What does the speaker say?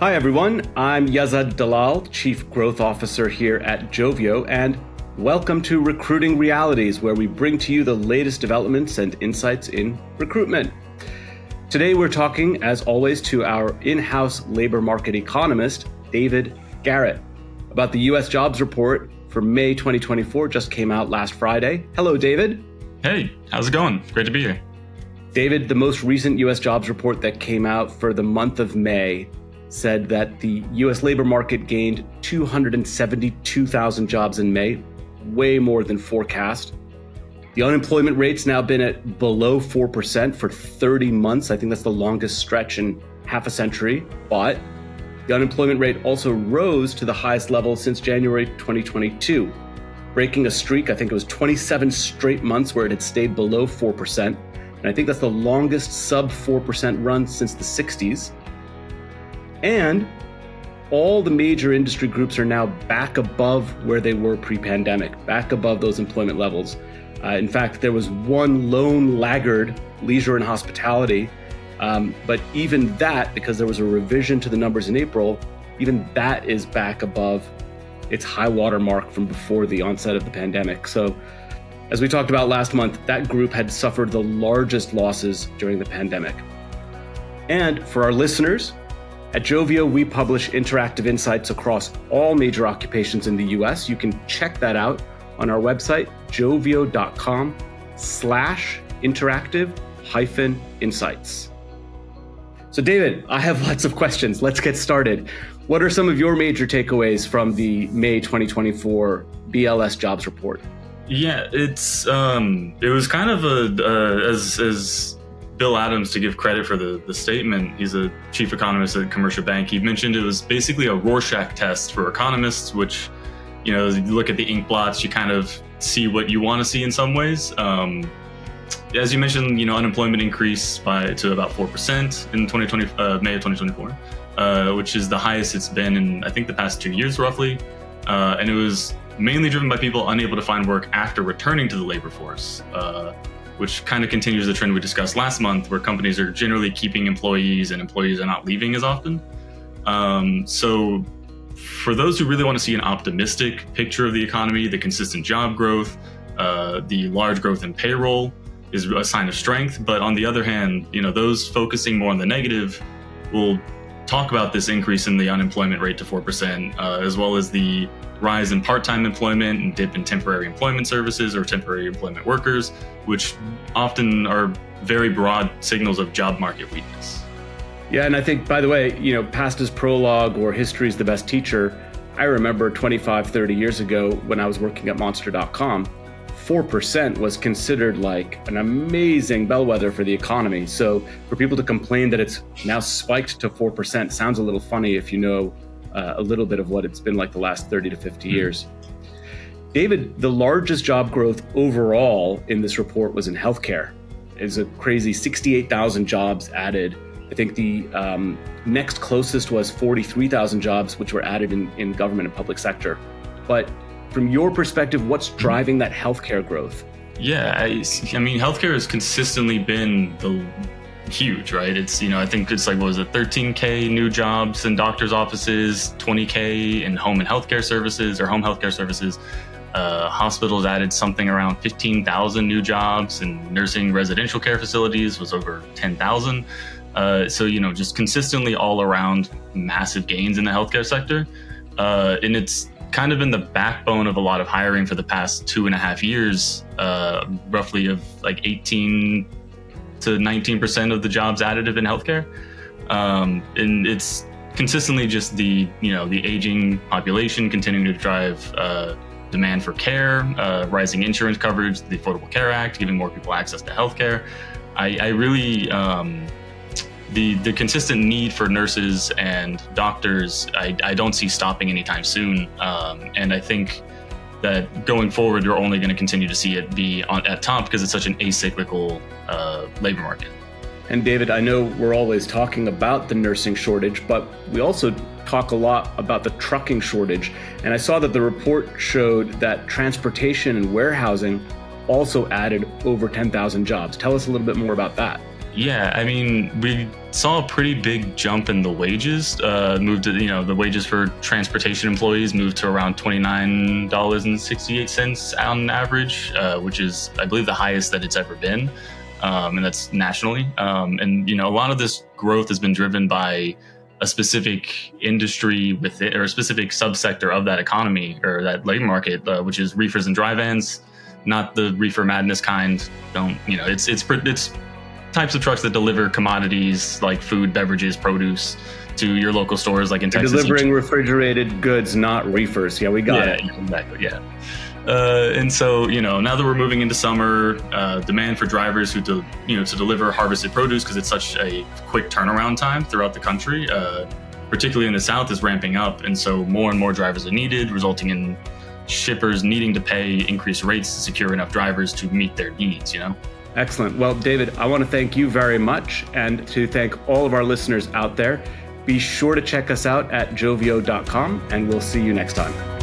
Hi, everyone. I'm Yazad Dalal, Chief Growth Officer here at Joveo, and welcome to Recruiting Realities, where we bring to you the latest developments and insights in recruitment. Today, we're talking, as always, to our in-house labor market economist, David Garrett, about the U.S. jobs report for May 2024, just came out last Friday. Hello, David. Hey, how's it going? Great to be here. David, the most recent U.S. jobs report that came out for the month of May said that the U.S. labor market gained 272,000 jobs in May, way more than forecast. The unemployment rate's now been at below 4% for 30 months. I think that's the longest stretch in half a century. But the unemployment rate also rose to the highest level since January 2022, breaking a streak. I think it was 27 straight months where it had stayed below 4%. And I think that's the longest sub 4% run since the 60s. And all the major industry groups are now back above where they were pre-pandemic, back above those employment levels. In fact, there was one lone laggard, leisure and hospitality. But even that, because there was a revision to the numbers in April, even that is back above its high water mark from before the onset of the pandemic. So as we talked about last month, that group had suffered the largest losses during the pandemic. And for our listeners, at Joveo, we publish interactive insights across all major occupations in the US. You can check that out on our website, joveo.com/interactive-insights. So David, I have lots of questions. Let's get started. What are some of your major takeaways from the May 2024 BLS jobs report? Yeah, it was kind of as Bill Adams, to give credit for the statement, he's a chief economist at a commercial bank. He mentioned it was basically a Rorschach test for economists, which, you know, you look at the ink blots, you kind of see what you want to see in some ways. As you mentioned, you know, unemployment increased to about 4% in May of 2024, which is the highest it's been in, I think, the past 2 years, roughly. And it was mainly driven by people unable to find work after returning to the labor force, which kind of continues the trend we discussed last month, where companies are generally keeping employees and employees are not leaving as often. So for those who really want to see an optimistic picture of the economy, the consistent job growth, the large growth in payroll is a sign of strength. But on the other hand, you know, those focusing more on the negative will talk about this increase in the unemployment rate to 4%, as well as the rise in part-time employment and dip in temporary employment services or temporary employment workers, which often are very broad signals of job market weakness. Yeah, and I think, by the way, you know, past is prologue or history is the best teacher. I remember 25, 30 years ago when I was working at monster.com, 4% was considered like an amazing bellwether for the economy. So for people to complain that it's now spiked to 4% sounds a little funny if you know a little bit of what it's been like the last 30 to 50 years. David, the largest job growth overall in this report was in healthcare. It's a crazy 68,000 jobs added. I think the next closest was 43,000 jobs, which were added in government and public sector. But from your perspective, what's driving that healthcare growth? Yeah, I mean, healthcare has consistently been huge, right? It's, you know, I think it's like, what was it, 13K new jobs in doctors' offices, 20K in home and healthcare services or home healthcare services. Hospitals added something around 15,000 new jobs, and nursing residential care facilities was over 10,000. So, you know, just consistently all around massive gains in the healthcare sector. And it's kind of been the backbone of a lot of hiring for the past 2.5 years, roughly of like 18 to 19% of the jobs added have been healthcare. And it's consistently just the aging population continuing to drive demand for care, rising insurance coverage, the Affordable Care Act, giving more people access to healthcare. I really, the consistent need for nurses and doctors, I don't see stopping anytime soon. And I think that going forward, you're only going to continue to see it be at top because it's such an acyclical labor market. And David, I know we're always talking about the nursing shortage, but we also talk a lot about the trucking shortage. And I saw that the report showed that transportation and warehousing also added over 10,000 jobs. Tell us a little bit more about that. Yeah, I mean, we saw a pretty big jump in the wages. The wages for transportation employees moved to around $29.68 on average, which is, I believe, the highest that it's ever been, and that's nationally. And a lot of this growth has been driven by a specific industry within, or a specific subsector of that economy or that labor market, which is reefers and dry vans. Not the reefer madness kind. It's types of trucks that deliver commodities like food, beverages, produce to your local stores, like in Texas. Delivering refrigerated goods, not reefers. Yeah, we got it. Yeah, exactly. Yeah. And so, now that we're moving into summer, demand for drivers to deliver harvested produce, because it's such a quick turnaround time throughout the country, particularly in the South, is ramping up. And so more and more drivers are needed, resulting in shippers needing to pay increased rates to secure enough drivers to meet their needs, Excellent. Well, David, I want to thank you very much, and to thank all of our listeners out there. Be sure to check us out at joveo.com, and we'll see you next time.